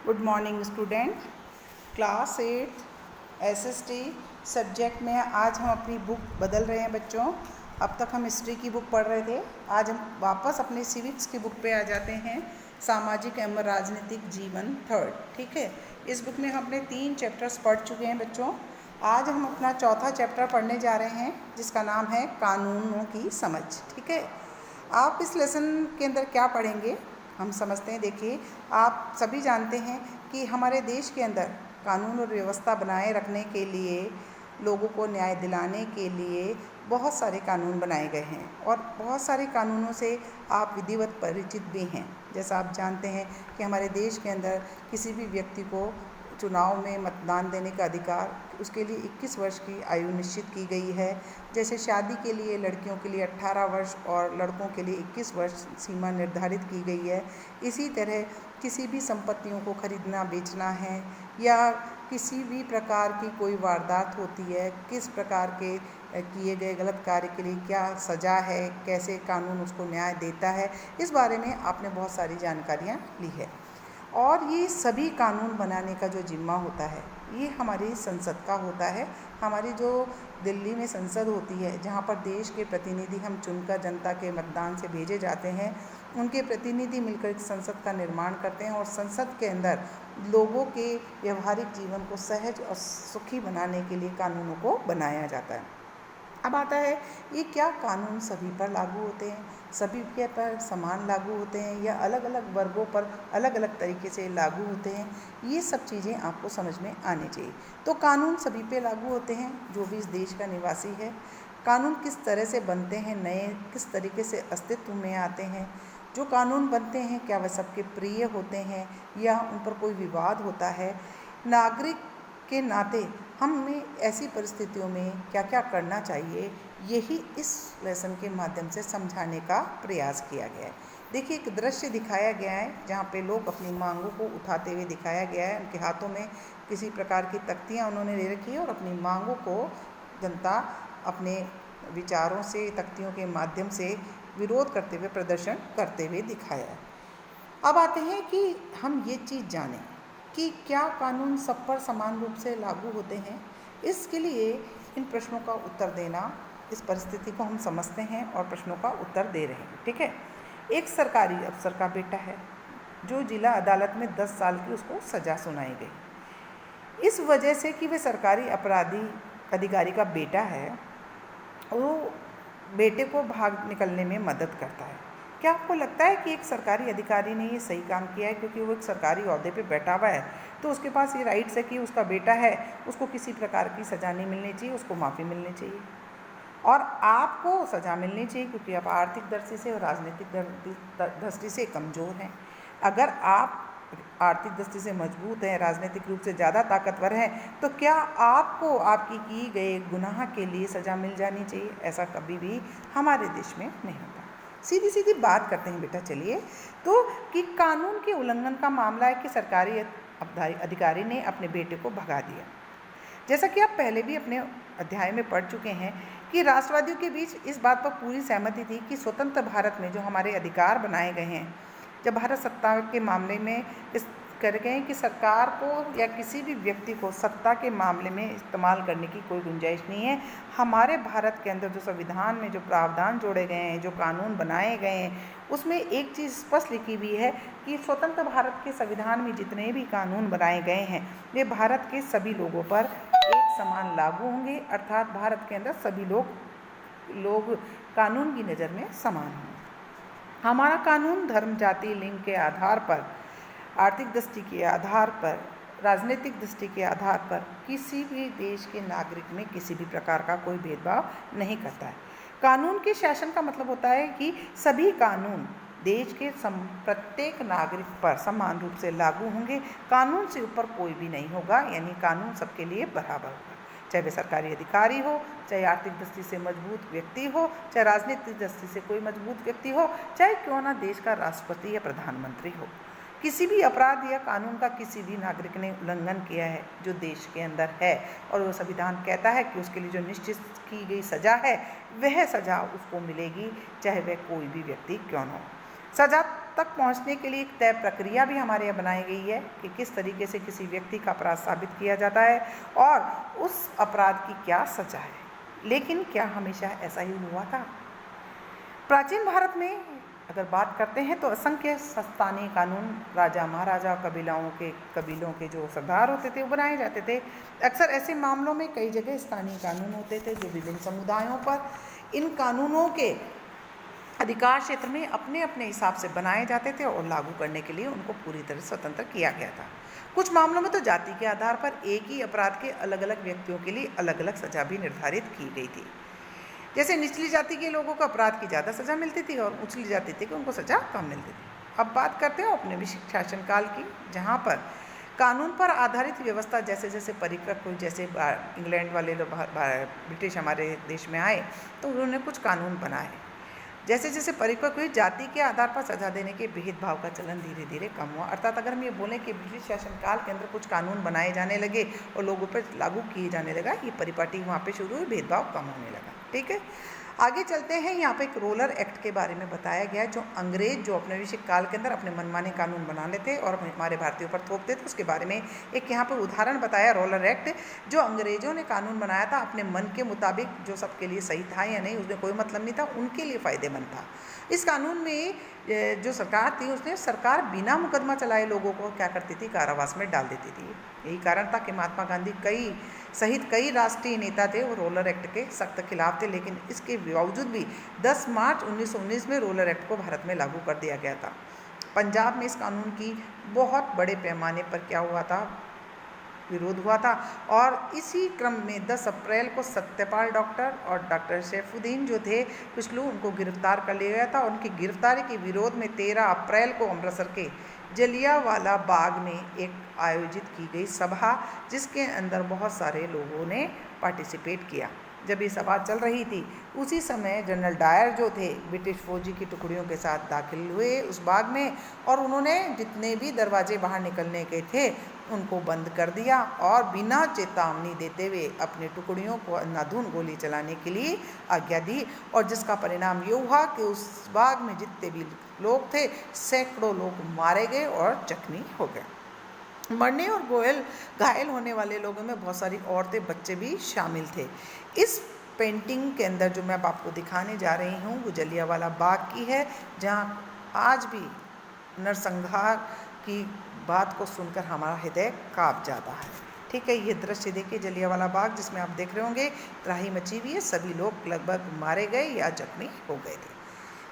Good morning student. Class 8 SST subject में आज हम अपनी बुक बदल रहे हैं बच्चों। अब तक हम हिस्ट्री की बुक पढ़ रहे थे, आज हम वापस अपनी सिविक्स की बुक पे आ जाते हैं। सामाजिक एवं राजनीतिक जीवन थर्ड, ठीक है। इस बुक में हम अपने 3 चैप्टर्स पढ़ चुके हैं बच्चों। आज हम अपना चौथा चैप्टर पढ़ने जा रहे हैं जिसका नाम है कानूनों की समझ, ठीक है। आप इस लेसन के अंदर क्या पढ़ेंगे हम समझते हैं। देखिए, आप सभी जानते हैं कि हमारे देश के अंदर कानून और व्यवस्था बनाए रखने के लिए, लोगों को न्याय दिलाने के लिए बहुत सारे कानून बनाए गए हैं और बहुत सारे कानूनों से आप विधिवत परिचित भी हैं। जैसा आप जानते हैं कि हमारे देश के अंदर किसी भी व्यक्ति को चुनाव में मतदान देने का अधिकार, उसके लिए 21 वर्ष की आयु निश्चित की गई है। जैसे शादी के लिए लड़कियों के लिए 18 वर्ष और लड़कों के लिए 21 वर्ष सीमा निर्धारित की गई है। इसी तरह किसी भी संपत्तियों को खरीदना बेचना है या किसी भी प्रकार की कोई वारदात होती है, किस प्रकार के किए गए गलत कार्य के लिए क्या सज़ा है, कैसे कानून उसको न्याय देता है, इस बारे में आपने बहुत सारी जानकारियाँ ली है। और ये सभी कानून बनाने का जो जिम्मा होता है ये हमारी संसद का होता है। हमारी जो दिल्ली में संसद होती है, जहाँ पर देश के प्रतिनिधि हम चुनकर जनता के मतदान से भेजे जाते हैं, उनके प्रतिनिधि मिलकर संसद का निर्माण करते हैं और संसद के अंदर लोगों के व्यवहारिक जीवन को सहज और सुखी बनाने के लिए कानूनों को बनाया जाता है। अब आता है ये क्या कानून सभी पर लागू होते हैं, सभी के पर समान लागू होते हैं या अलग अलग वर्गों पर अलग अलग तरीके से लागू होते हैं, ये सब चीज़ें आपको समझ में आनी चाहिए। तो कानून सभी पे लागू होते हैं जो भी इस देश का निवासी है। कानून किस तरह से बनते हैं, नए किस तरीके से अस्तित्व में आते हैं, जो कानून बनते हैं क्या वह सबके प्रिय होते हैं या उन पर कोई विवाद होता है। नागरिक के नाते हमें ऐसी परिस्थितियों में क्या क्या करना चाहिए, यही इस लेसन के माध्यम से समझाने का प्रयास किया गया है। देखिए, एक दृश्य दिखाया गया है जहाँ पे लोग अपनी मांगों को उठाते हुए दिखाया गया है। उनके हाथों में किसी प्रकार की तख्तियाँ उन्होंने ले रखी है और अपनी मांगों को जनता अपने विचारों से, तख्तियों के माध्यम से विरोध करते हुए, प्रदर्शन करते हुए दिखाया है। अब आते हैं कि हम ये चीज़ जानें कि क्या कानून सब पर समान रूप से लागू होते हैं। इसके लिए इन प्रश्नों का उत्तर देना, इस परिस्थिति को हम समझते हैं और प्रश्नों का उत्तर दे रहे हैं, ठीक है। एक सरकारी अफसर का बेटा है जो जिला अदालत में 10 साल की उसको सज़ा सुनाई गई। इस वजह से कि वह सरकारी अपराधी अधिकारी का बेटा है, वो बेटे को भाग निकलने में मदद करता है। क्या आपको लगता है कि एक सरकारी अधिकारी ने ये सही काम किया है? क्योंकि वो एक सरकारी ओहदे पे बैठा हुआ है तो उसके पास ये राइट्स है कि उसका बेटा है, उसको किसी प्रकार की सज़ा नहीं मिलनी चाहिए, उसको माफ़ी मिलनी चाहिए और आपको सज़ा मिलनी चाहिए क्योंकि आप आर्थिक दृष्टि से और राजनीतिक दृष्टि से कमज़ोर हैं। अगर आप आर्थिक दृष्टि से मजबूत हैं, राजनीतिक रूप से ज़्यादा ताकतवर हैं, तो क्या आपको आपकी की गए गुनाह के लिए सज़ा मिल जानी चाहिए? ऐसा कभी भी हमारे देश में नहीं होता। सीधी सीधी बात करते हैं बेटा, चलिए। तो कि कानून के उल्लंघन का मामला है कि सरकारी अधिकारी ने अपने बेटे को भगा दिया। जैसा कि आप पहले भी अपने अध्याय में पढ़ चुके हैं कि राष्ट्रवादियों के बीच इस बात पर पूरी सहमति थी कि स्वतंत्र भारत में जो हमारे अधिकार बनाए गए हैं, जब भारत सत्ता के मामले में इस कर गए हैं कि सरकार को या किसी भी व्यक्ति को सत्ता के मामले में इस्तेमाल करने की कोई गुंजाइश नहीं है। हमारे भारत के अंदर जो संविधान में जो प्रावधान जोड़े गए हैं, जो कानून बनाए गए हैं, उसमें एक चीज़ स्पष्ट लिखी हुई है कि स्वतंत्र भारत के संविधान में जितने भी कानून बनाए गए हैं वे भारत के सभी लोगों पर एक समान लागू होंगे, अर्थात भारत के अंदर सभी लोग कानून की नज़र में समान होंगे। हमारा कानून धर्म, जाति, लिंग के आधार पर, आर्थिक दृष्टि के आधार पर, राजनीतिक दृष्टि के आधार पर किसी भी देश के नागरिक में किसी भी प्रकार का कोई भेदभाव नहीं करता है। कानून के शासन का मतलब होता है कि सभी कानून देश के प्रत्येक नागरिक पर समान रूप से लागू होंगे, कानून से ऊपर कोई भी नहीं होगा, यानी कानून सबके लिए बराबर होगा। चाहे वे सरकारी अधिकारी हो, चाहे आर्थिक दृष्टि से मजबूत व्यक्ति हो, चाहे राजनीतिक दृष्टि से कोई मजबूत व्यक्ति हो, चाहे क्यों ना देश का राष्ट्रपति या प्रधानमंत्री हो। किसी भी अपराध या कानून का किसी भी नागरिक ने उल्लंघन किया है जो देश के अंदर है और वो संविधान कहता है कि उसके लिए जो निश्चित की गई सज़ा है वह सज़ा उसको मिलेगी, चाहे वह कोई भी व्यक्ति क्यों ना हो। सज़ा तक पहुंचने के लिए एक तय प्रक्रिया भी हमारे यहाँ बनाई गई है कि किस तरीके से किसी व्यक्ति का अपराध साबित किया जाता है और उस अपराध की क्या सजा है। लेकिन क्या हमेशा ऐसा ही हुआ था? प्राचीन भारत में अगर बात करते हैं तो असंख्य स्थानीय कानून राजा महाराजा कबीलों के जो सरदार होते थे वो बनाए जाते थे। अक्सर ऐसे मामलों में कई जगह स्थानीय कानून होते थे जो विभिन्न समुदायों पर इन कानूनों के अधिकार क्षेत्र में अपने अपने हिसाब से बनाए जाते थे और लागू करने के लिए उनको पूरी तरह स्वतंत्र किया गया था। कुछ मामलों में तो जाति के आधार पर एक ही अपराध के अलग अलग व्यक्तियों के लिए अलग अलग सजा भी निर्धारित की गई थी। जैसे निचली जाति के लोगों को अपराध की ज़्यादा सज़ा मिलती थी और उचली जाति थी कि उनको सज़ा कम मिलती थी। अब बात करते हैं औपनिवेशिक शासनकाल की, जहाँ पर कानून पर आधारित व्यवस्था जैसे जैसे परिपक्व हुई, जैसे इंग्लैंड वाले लोग ब्रिटिश हमारे देश में आए तो उन्होंने कुछ कानून बनाए। जैसे जैसे परिपक्व हुई, जाति के आधार पर सजा देने के भेदभाव का चलन धीरे धीरे कम हुआ। अर्थात अगर हम ये बोलें कि ब्रिटिश शासनकाल के अंदर कुछ कानून बनाए जाने लगे और लोगों पर लागू किए जाने लगा, ये परिपाटी वहाँ पे शुरू हुई, भेदभाव कम होने लगा। ठीक है, आगे चलते हैं। यहाँ पे एक रोलर एक्ट के बारे में बताया गया है, जो अंग्रेज जो औपनिवेशिक काल के अंदर अपने मनमाने कानून बना लेते और हमारे भारतीयों पर थोपते थे, उसके बारे में एक यहाँ पे उदाहरण बताया। रोलर एक्ट जो अंग्रेजों ने कानून बनाया था अपने मन के मुताबिक, जो सबके लिए सही था या नहीं उसमें कोई मतलब नहीं था, उनके लिए फ़ायदेमंद था। इस कानून में जो सरकार थी उसने सरकार बिना मुकदमा चलाए लोगों को क्या करती थी, कारावास में डाल देती थी। यही कारण था कि महात्मा गांधी सहित कई राष्ट्रीय नेता थे वो रोलर एक्ट के सख्त खिलाफ थे, लेकिन इसके बावजूद भी 10 मार्च 1919 में रोलर एक्ट को भारत में लागू कर दिया गया था। पंजाब में इस कानून की बहुत बड़े पैमाने पर क्या हुआ था, विरोध हुआ था और इसी क्रम में 10 अप्रैल को सत्यपाल डॉक्टर और डॉक्टर सैफुद्दीन जो थे पिछलू, उनको गिरफ्तार कर लिया गया था। उनकी गिरफ्तारी के विरोध में 13 अप्रैल को अमृतसर के जलियांवाला बाग में एक आयोजित की गई सभा, जिसके अंदर बहुत सारे लोगों ने पार्टिसिपेट किया। जब ये सभा चल रही थी उसी समय जनरल डायर जो थे ब्रिटिश फौजी की टुकड़ियों के साथ दाखिल हुए उस बाग में और उन्होंने जितने भी दरवाजे बाहर निकलने के थे उनको बंद कर दिया और बिना चेतावनी देते हुए अपने टुकड़ियों को अंधाधुंध गोली चलाने के लिए आज्ञा दी। और जिसका परिणाम ये हुआ कि उस बाग में जितने भी लोग थे सैकड़ों लोग मारे गए और जख्मी हो गए। मरने और घायल होने वाले लोगों में बहुत सारी औरतें बच्चे भी शामिल थे। इस पेंटिंग के अंदर जो मैं अब आपको दिखाने जा रही हूँ वो जलियांवाला बाग की है, जहाँ आज भी नरसंहार की बात को सुनकर हमारा हृदय काँप जाता है। ठीक है, ये दृश्य देखिए जलियांवाला बाग, जिसमें आप देख रहे होंगे त्राही मची हुई है, सभी लोग लगभग मारे गए या जख्मी हो गए थे।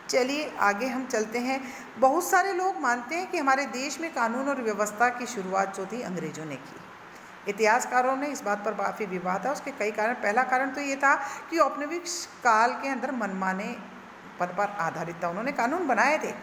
चलिए आगे हम चलते हैं। बहुत सारे लोग मानते हैं कि हमारे देश में कानून और व्यवस्था की शुरुआत जो थी अंग्रेजों ने की। इतिहासकारों ने इस बात पर काफ़ी विवाद है, उसके कई कारण। पहला कारण तो ये था कि औपनिवेशिक काल के अंदर मनमाने पर आधारित था, उन्होंने कानून बनाए थे,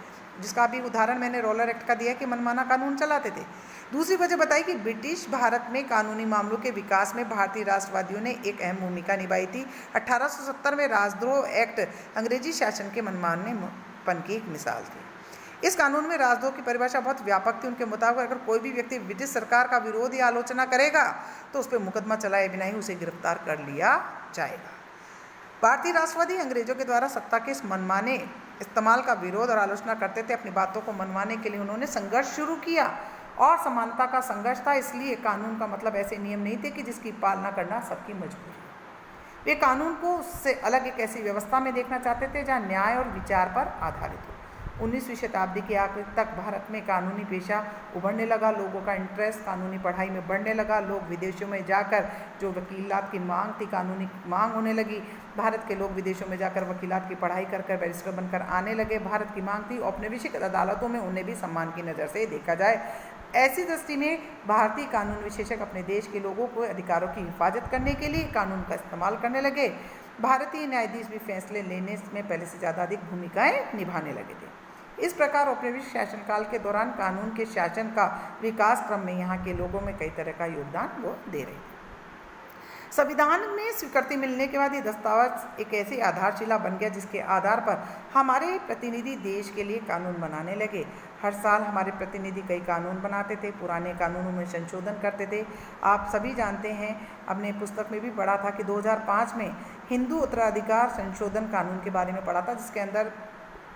जिसका भी उदाहरण मैंने रोलर एक्ट का दिया कि मनमाना कानून चलाते थे। दूसरी वजह बताई कि ब्रिटिश भारत में कानूनी मामलों के विकास में भारतीय राष्ट्रवादियों ने एक अहम भूमिका निभाई थी। 1870 में राजद्रोह एक्ट अंग्रेजी शासन के मनमानेपन की एक मिसाल थी। इस कानून में राजद्रोह की परिभाषा बहुत व्यापक थी। उनके मुताबिक अगर कोई भी व्यक्ति ब्रिटिश सरकार का विरोध या आलोचना करेगा तो उस पर मुकदमा चलाए बिना ही उसे गिरफ्तार कर लिया जाएगा। भारतीय राष्ट्रवादी अंग्रेजों के द्वारा सत्ता के इस मनमाने इस्तेमाल का विरोध और आलोचना करते थे। अपनी बातों को मनवाने के लिए उन्होंने संघर्ष शुरू किया और समानता का संघर्ष था। इसलिए कानून का मतलब ऐसे नियम नहीं थे कि जिसकी पालना करना सबकी मजबूरी। वे कानून को उससे अलग एक ऐसी व्यवस्था में देखना चाहते थे जहाँ न्याय और विचार पर आधारित हो। 19वीं शताब्दी के आखिर तक भारत में कानूनी पेशा उभरने लगा, लोगों का इंटरेस्ट कानूनी पढ़ाई में बढ़ने लगा। लोग विदेशों में जाकर जो वकीलात की मांग थी, कानूनी मांग होने लगी। भारत के लोग विदेशों में जाकर वकीलात की पढ़ाई कर बैरिस्टर बनकर आने लगे। भारत की मांग थी औपनिवेशिक अदालतों में उन्हें भी सम्मान की नज़र से देखा जाए। ऐसी दृष्टि में भारतीय कानून विशेषज्ञ अपने देश के लोगों को अधिकारों की हिफाजत करने के लिए कानून का इस्तेमाल करने लगे। भारतीय न्यायाधीश भी फैसले लेने में पहले से ज़्यादा अधिक भूमिकाएं निभाने लगे थे। इस प्रकार औपनिवेशिक शासनकाल के दौरान कानून के शासन का विकास क्रम में यहाँ के लोगों में कई तरह का योगदान वो दे रहे थे। संविधान में स्वीकृति मिलने के बाद ये दस्तावेज एक ऐसी आधारशिला बन गया जिसके आधार पर हमारे प्रतिनिधि देश के लिए कानून बनाने लगे। हर साल हमारे प्रतिनिधि कई कानून बनाते थे, पुराने कानूनों में संशोधन करते थे। आप सभी जानते हैं, अपने पुस्तक में भी पढ़ा था कि 2005 में हिंदू उत्तराधिकार संशोधन कानून के बारे में पढ़ा था, जिसके अंदर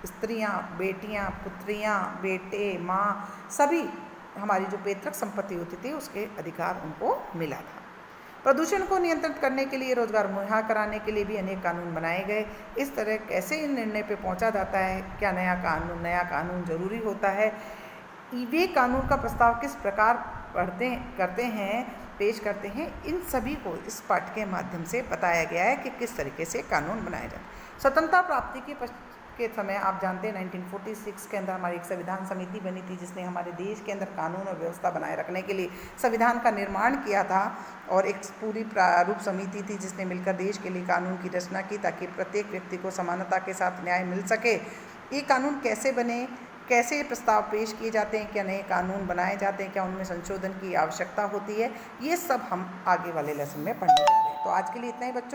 स्त्रियां, बेटियां, पुत्रियां, बेटे, माँ, सभी हमारी जो पैतृक संपत्ति होती थी उसके अधिकार उनको मिला था। प्रदूषण को नियंत्रित करने के लिए, रोजगार मुहैया कराने के लिए भी अनेक कानून बनाए गए। इस तरह कैसे इन निर्णय पे पहुंचा जाता है, क्या नया कानून जरूरी होता है, वे कानून का प्रस्ताव किस प्रकार पेश करते हैं, इन सभी को इस पाठ के माध्यम से बताया गया है कि किस तरीके से कानून बनाए जाए। स्वतंत्रता प्राप्ति के समय आप जानते हैं 1946 के अंदर हमारी एक संविधान समिति बनी थी जिसने हमारे देश के अंदर कानून और व्यवस्था बनाए रखने के लिए संविधान का निर्माण किया था, और एक पूरी प्रारूप समिति थी जिसने मिलकर देश के लिए कानून की रचना की ताकि प्रत्येक व्यक्ति को समानता के साथ न्याय मिल सके। ये कानून कैसे बने, कैसे प्रस्ताव पेश किए जाते हैं, क्या नए कानून बनाए जाते हैं, क्या उनमें संशोधन की आवश्यकता होती है, ये सब हम आगे वाले लेसन में पढ़ने जा रहे हैं। तो आज के लिए इतना ही बच्चों।